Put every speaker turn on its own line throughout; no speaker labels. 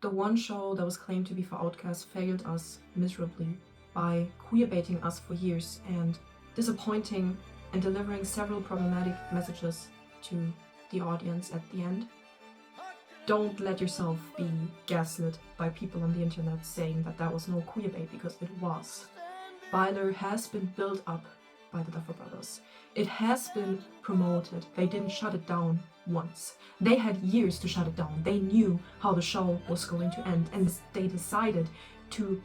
The one show that was claimed to be for outcasts failed us miserably by queerbaiting us for years and disappointing and delivering several problematic messages to the audience at the end. Don't let yourself be gaslit by people on the internet saying that that was no queerbait, because it was. Byler has been built up by the Duffer brothers. It has been promoted. They didn't shut it down once. They had years to shut it down. They knew how the show was going to end, and they decided to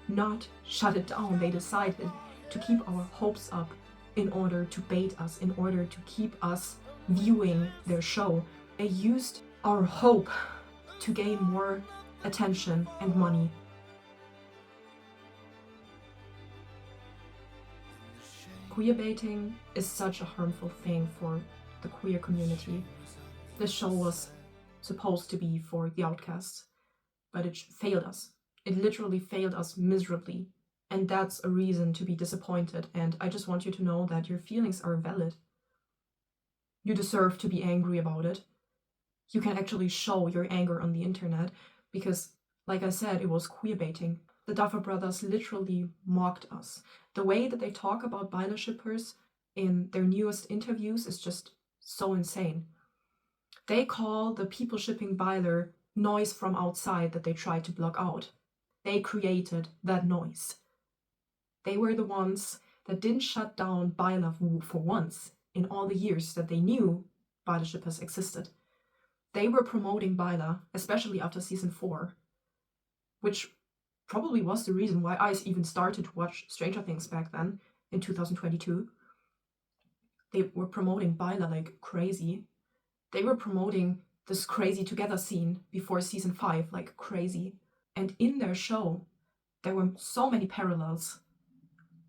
not shut it down. They decided to keep our hopes up in order to bait us, in order to keep us viewing their show. They used our hope to gain more attention and money. Queerbaiting is such a harmful thing for the queer community. This show was supposed to be for the outcasts, but it failed us. It literally failed us miserably, and that's a reason to be disappointed, and I just want you to know that your feelings are valid. You deserve to be angry about it. You can actually show your anger on the internet because, like I said, it was queerbaiting. The Duffer brothers literally mocked us. The way that they talk about Byler shippers in their newest interviews is just so insane. They call the people shipping Byler noise from outside that they tried to block out. They created that noise. They were the ones that didn't shut down Byler for once in all the years that they knew Byler shippers existed. They were promoting Byler, especially after season 4, which probably was the reason why I even started to watch Stranger Things back then in 2022. They were promoting Byler like crazy. They were promoting this crazy together scene before season 5 like crazy. And in their show, there were so many parallels.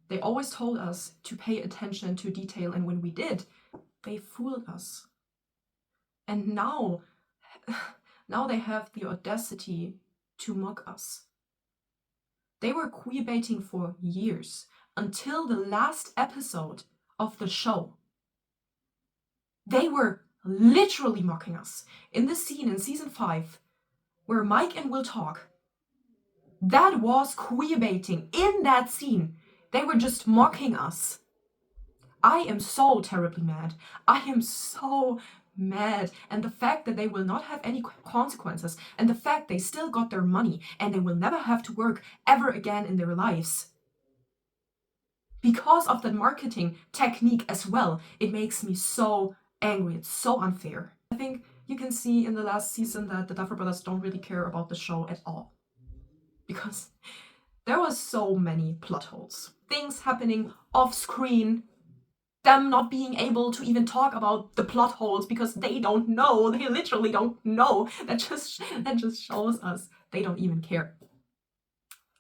They always told us to pay attention to detail, and when we did, they fooled us. And now they have the audacity to mock us. They were queerbaiting for years, until the last episode of the show. They were literally mocking us. In the scene in season 5, where Mike and Will talk, that was queerbaiting. In that scene, they were just mocking us. I am so terribly mad. I am so mad. And the fact that they will not have any consequences, and the fact they still got their money and they will never have to work ever again in their lives because of that marketing technique as well, it makes me so angry. It's so unfair. I think you can see in the last season that the Duffer brothers don't really care about the show at all, because there was so many plot holes, things happening off screen, them not being able to even talk about the plot holes because they don't know. They literally don't know. That just shows us they don't even care.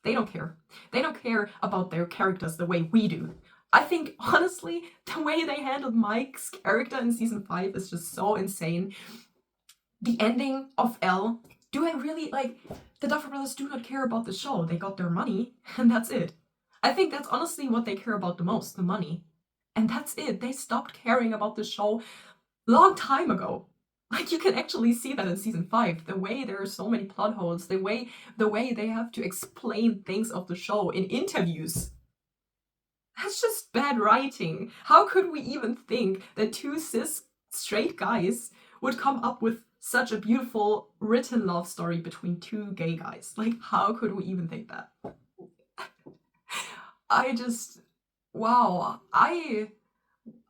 They don't care. They don't care about their characters the way we do. I think, honestly, the way they handled Mike's character in season 5 is just so insane. The ending of Elle, do I really, the Duffer brothers do not care about the show. They got their money, and that's it. I think that's honestly what they care about the most, the money. And that's it. They stopped caring about the show long time ago. You can actually see that in season 5. The way there are so many plot holes, the way they have to explain things of the show in interviews. That's just bad writing. How could we even think that 2 cis straight guys would come up with such a beautiful written love story between 2 gay guys? How could we even think that? Wow, I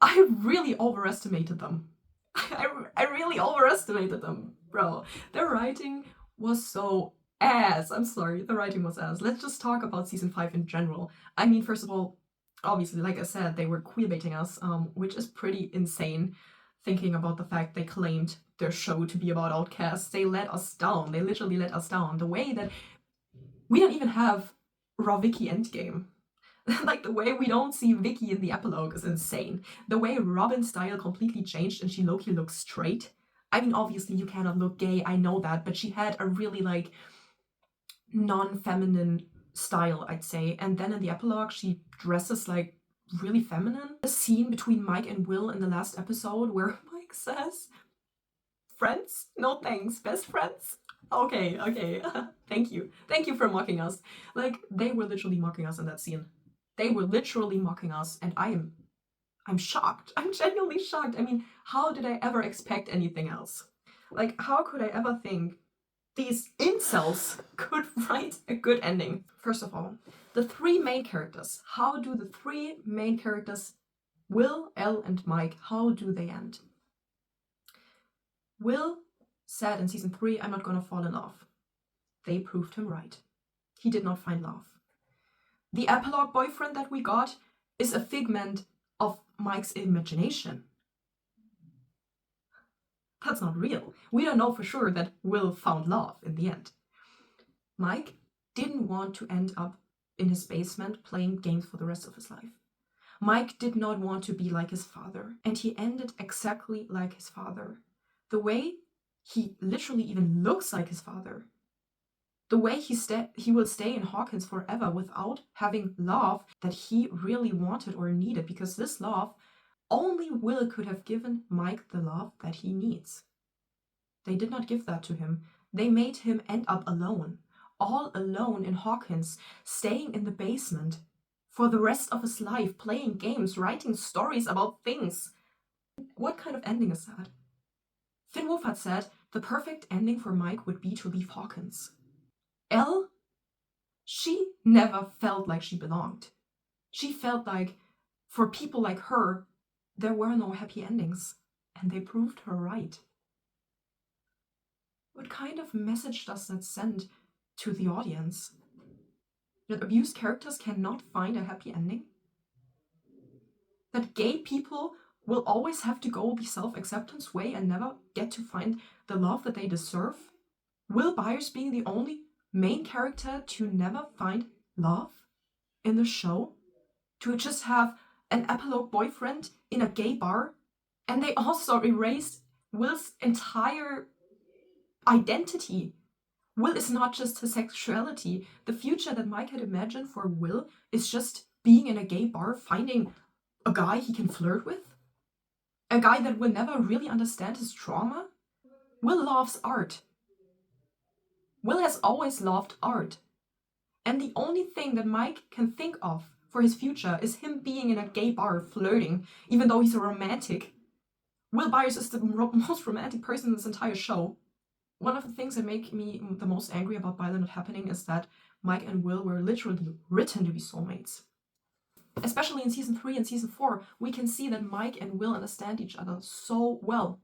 really overestimated them. I really overestimated them, bro. Their writing was so ass. I'm sorry, the writing was ass. Let's just talk about season 5 in general. I mean, first of all, obviously, like I said, they were queerbaiting us, which is pretty insane, thinking about the fact they claimed their show to be about outcasts. They let us down. They literally let us down. The way that we don't even have raw Vicky endgame. The way we don't see Vicky in the epilogue is insane. The way Robin's style completely changed and she low-key looks straight. I mean, obviously you cannot look gay, I know that, but she had a really non-feminine style, I'd say. And then in the epilogue, she dresses really feminine. The scene between Mike and Will in the last episode where Mike says, "Friends? No thanks, best friends." Okay. Thank you. Thank you for mocking us. Like, they were literally mocking us in that scene. They were literally mocking us, and I'm shocked. I'm genuinely shocked. I mean, how did I ever expect anything else? Like, how could I ever think these incels could write a good ending? First of all, the three main characters. How do the three main characters, Will, Elle, and Mike, how do they end? Will said in season 3, I'm not gonna fall in love. They proved him right. He did not find love. The epilogue boyfriend that we got is a figment of Mike's imagination. That's not real. We don't know for sure that Will found love in the end. Mike didn't want to end up in his basement playing games for the rest of his life. Mike did not want to be like his father, and he ended exactly like his father. The way he literally even looks like his father. The way he will stay in Hawkins forever without having love that he really wanted or needed, because this love, only Will could have given Mike the love that he needs. They did not give that to him. They made him end up alone, all alone in Hawkins, staying in the basement for the rest of his life, playing games, writing stories about things. What kind of ending is that? Finn Wolfhard said the perfect ending for Mike would be to leave Hawkins. Elle, she never felt like she belonged. She felt like for people like her, there were no happy endings, and they proved her right. What kind of message does that send to the audience? That abused characters cannot find a happy ending? That gay people will always have to go the self-acceptance way and never get to find the love that they deserve? Will Byers being the only main character to never find love in the show? To just have an epilogue boyfriend in a gay bar? And they also erased Will's entire identity. Will is not just his sexuality. The future that Mike had imagined for Will is just being in a gay bar, finding a guy he can flirt with? A guy that will never really understand his trauma? Will loves art. Will has always loved art. And the only thing that Mike can think of for his future is him being in a gay bar flirting, even though he's a romantic. Will Byers is the most romantic person in this entire show. One of the things that make me the most angry about Byler not happening is that Mike and Will were literally written to be soulmates. Especially in season 3 and season 4, we can see that Mike and Will understand each other so well.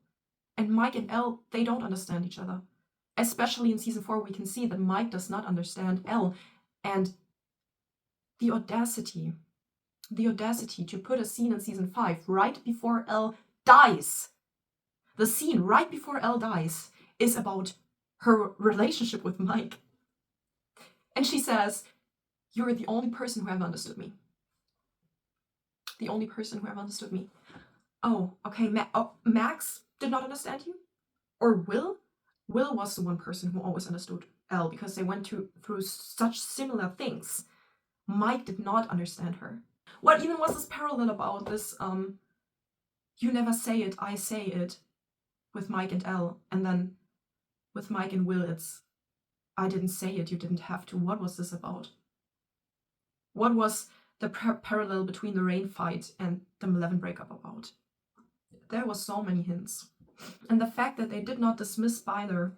And Mike and Elle, they don't understand each other. Especially in season 4, we can see that Mike does not understand Elle. And the audacity to put a scene in season 5 right before Elle dies. The scene right before Elle dies is about her relationship with Mike. And she says, "You're the only person who ever understood me." The only person who ever understood me. Oh, okay, Max did not understand you? Or Will? Will was the one person who always understood Elle because they went through such similar things. Mike did not understand her. What even was this parallel about this, you never say it, I say it, with Mike and Elle, and then with Mike and Will, it's, I didn't say it, you didn't have to. What was this about? What was the parallel between the Rain fight and the Malevolent breakup about? There were so many hints. And the fact that they did not dismiss Byler,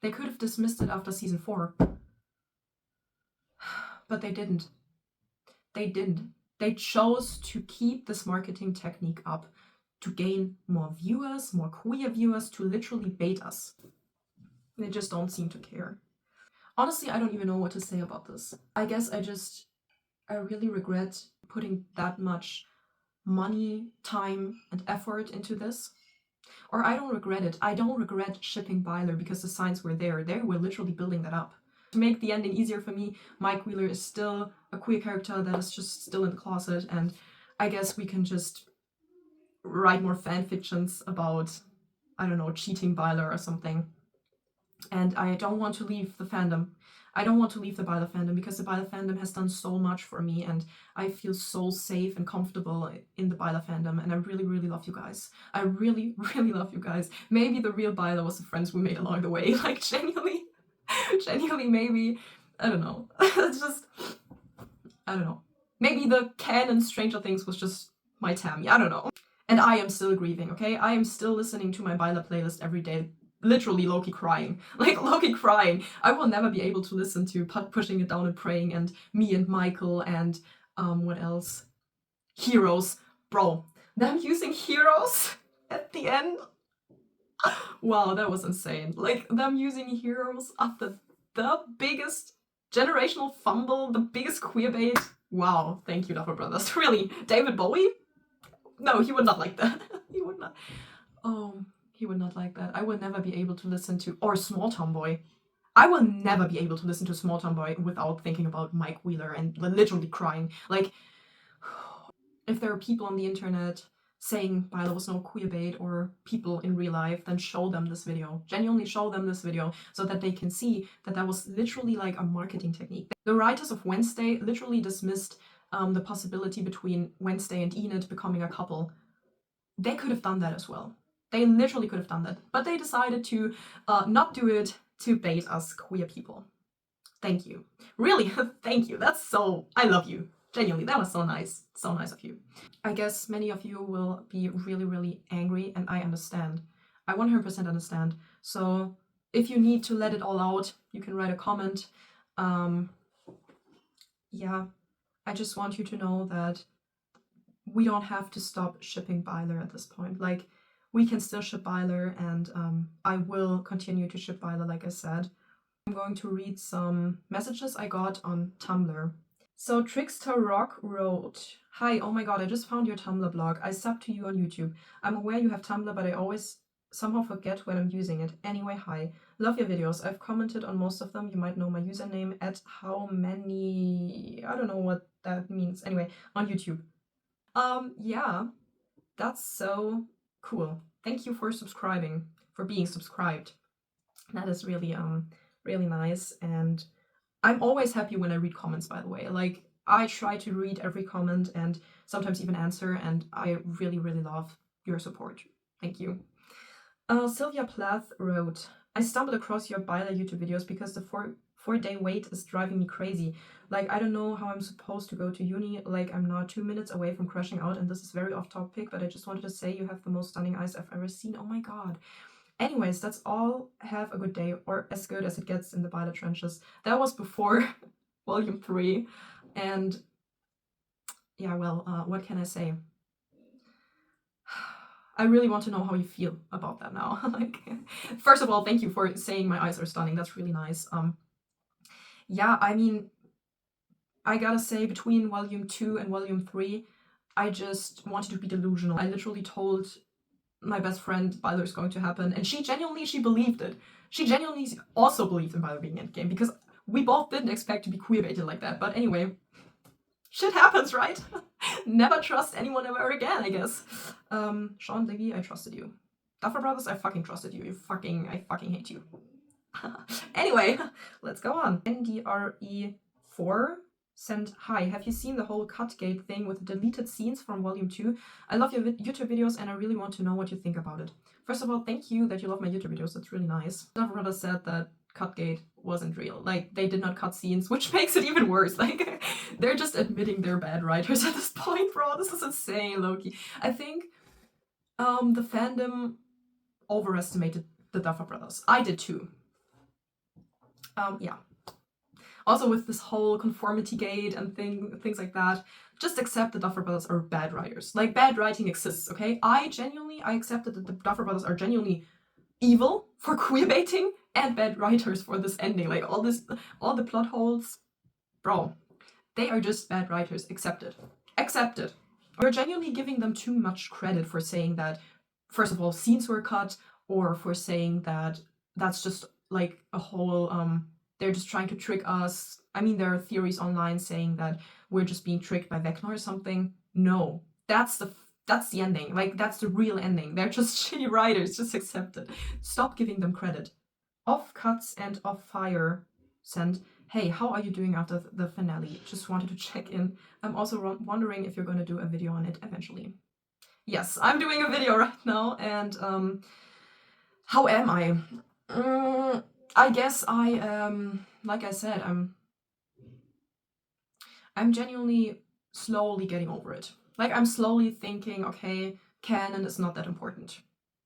they could have dismissed it after season 4. But they didn't. They didn't. They chose to keep this marketing technique up, to gain more viewers, more queer viewers, to literally bait us. They just don't seem to care. Honestly, I don't even know what to say about this. I guess I really regret putting that much money, time, and effort into this. Or I don't regret it. I don't regret shipping Byler because the signs were there. They were literally building that up. To make the ending easier for me, Mike Wheeler is still a queer character that is just still in the closet, and I guess we can just write more fan fictions about, I don't know, cheating Byler or something. And I don't want to leave the fandom. I don't want to leave the Byler fandom because the Byler fandom has done so much for me, and I feel so safe and comfortable in the Byler fandom, and I really, really love you guys. I really, really love you guys. Maybe the real Byler was the friends we made along the way. Like, genuinely, maybe. I don't know. It's just, I don't know. Maybe the canon Stranger Things was just my Tammy. I don't know. And I am still grieving, okay? I am still listening to my Byler playlist every day. Literally Loki crying. Like, Loki crying. I will never be able to listen to Pushing It Down and Praying and Me and Michael and, what else? Heroes. Bro, them using Heroes at the end? Wow, that was insane. Like, them using Heroes after the biggest generational fumble, the biggest queerbait. Wow, thank you, Duffer Brothers. Really, David Bowie? No, he would not like that. He would not. Oh, he would not like that. I will never be able to listen to, or Small Tomboy. I will never be able to listen to Small Tomboy without thinking about Mike Wheeler and literally crying. Like, if there are people on the internet saying Byler was no queerbait, or people in real life, then show them this video. Genuinely show them this video so that they can see that that was literally like a marketing technique. The writers of Wednesday literally dismissed the possibility between Wednesday and Enid becoming a couple. They could have done that as well. They literally could have done that. But they decided to not do it to bait us queer people. Thank you. Really, thank you. That's so... I love you. Genuinely, that was so nice. So nice of you. I guess many of you will be really, really angry, and I understand. I 100% understand. So if you need to let it all out, you can write a comment. Yeah, I just want you to know that we don't have to stop shipping Byler at this point. Like, we can still ship Byler, and I will continue to ship Byler, like I said. I'm going to read some messages I got on Tumblr. So Trickster Rock wrote, "Hi, oh my god, I just found your Tumblr blog. I sub to you on YouTube. I'm aware you have Tumblr, but I always somehow forget when I'm using it. Anyway, hi. Love your videos. I've commented on most of them. You might know my username at how many... I don't know what that means. Anyway, on YouTube. Yeah, that's so cool. Thank you for subscribing, for being subscribed. That is really, really nice, and I'm always happy when I read comments, by the way. Like, I try to read every comment and sometimes even answer, and I really, really love your support. Thank you. Sylvia Plath wrote, "I stumbled across your Byler YouTube videos because the four-day wait is driving me crazy. Like, I don't know how I'm supposed to go to uni. Like, I'm now 2 minutes away from crashing out, and this is very off topic, but I just wanted to say you have the most stunning eyes I've ever seen. Oh my god. Anyways, that's all. Have a good day," or as good as it gets in the Byler trenches. That was before volume 3, and yeah, well, what can I say? I really want to know how you feel about that now. Like, first of all, thank you for saying my eyes are stunning. That's really nice. Yeah, I mean, I gotta say, between volume 2 and volume 3, I just wanted to be delusional. I literally told my best friend Byler is going to happen, and she believed it. She genuinely also believed in Byler being endgame, because we both didn't expect to be queerbaited like that. But anyway, shit happens, right? Never trust anyone ever again, I guess. Sean Levy, I trusted you. Duffer Brothers, I fucking trusted you. I fucking hate you. Anyway, let's go on. NDRE4 sent, "Hi, have you seen the whole Cutgate thing with the deleted scenes from volume 2? I love your YouTube videos, and I really want to know what you think about it." First of all, thank you that you love my YouTube videos. That's really nice. Duffer Brothers said that Cutgate wasn't real. Like, they did not cut scenes, which makes it even worse. Like, they're just admitting they're bad writers at this point, bro. This is insane, Loki. I think the fandom overestimated the Duffer Brothers. I did too. Yeah. Also, with this whole conformity gate and things like that, just accept the Duffer Brothers are bad writers. Like, bad writing exists, okay? I accepted that the Duffer Brothers are genuinely evil for queerbaiting and bad writers for this ending. Like, all the plot holes, bro, they are just bad writers. Accept it. Accept it. You're genuinely giving them too much credit for saying that, first of all, scenes were cut, or for saying that that's just like a whole, they're just trying to trick us. I mean, there are theories online saying that we're just being tricked by Vecna or something. No, that's the ending. Like, that's the real ending. They're just shitty writers. Just accept it. Stop giving them credit. Off Cuts and Off Fire sent, hey, how are you doing after the finale? Just wanted to check in. I'm also wondering if you're going to do a video on it eventually. Yes, I'm doing a video right now, and how am I? I guess I am, like I said, I'm genuinely slowly getting over it. Like, I'm slowly thinking, okay, canon is not that important.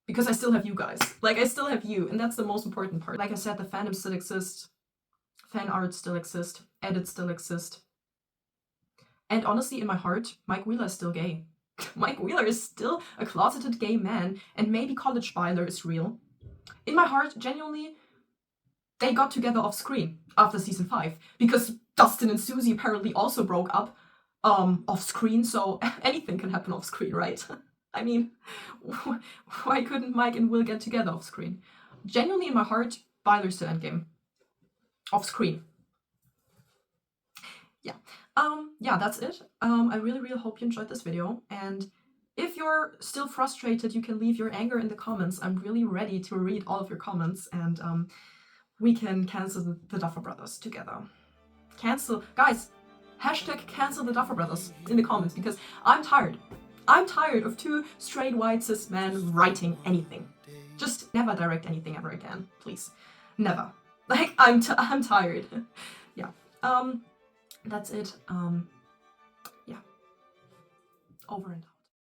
Because I still have you guys. Like, I still have you, and that's the most important part. Like I said, the fandom still exists. Fan art still exists. Edits still exist. And honestly, in my heart, Mike Wheeler is still gay. Mike Wheeler is still a closeted gay man, and maybe College Byler is real. In my heart, genuinely, they got together off screen after season 5. Because Dustin and Susie apparently also broke up off screen, so anything can happen off screen, right? I mean, why couldn't Mike and Will get together off screen? Genuinely, in my heart, Byler's still endgame. Off screen. Yeah, that's it. I really, really hope you enjoyed this video. And if you're still frustrated, you can leave your anger in the comments. I'm really ready to read all of your comments, and we can cancel the Duffer Brothers together. Cancel, guys, hashtag cancel the Duffer Brothers in the comments, because I'm tired. I'm tired of 2 straight white cis men writing anything. Just never direct anything ever again, please. Never. Like, I'm tired. Yeah. That's it. Yeah. Over and out.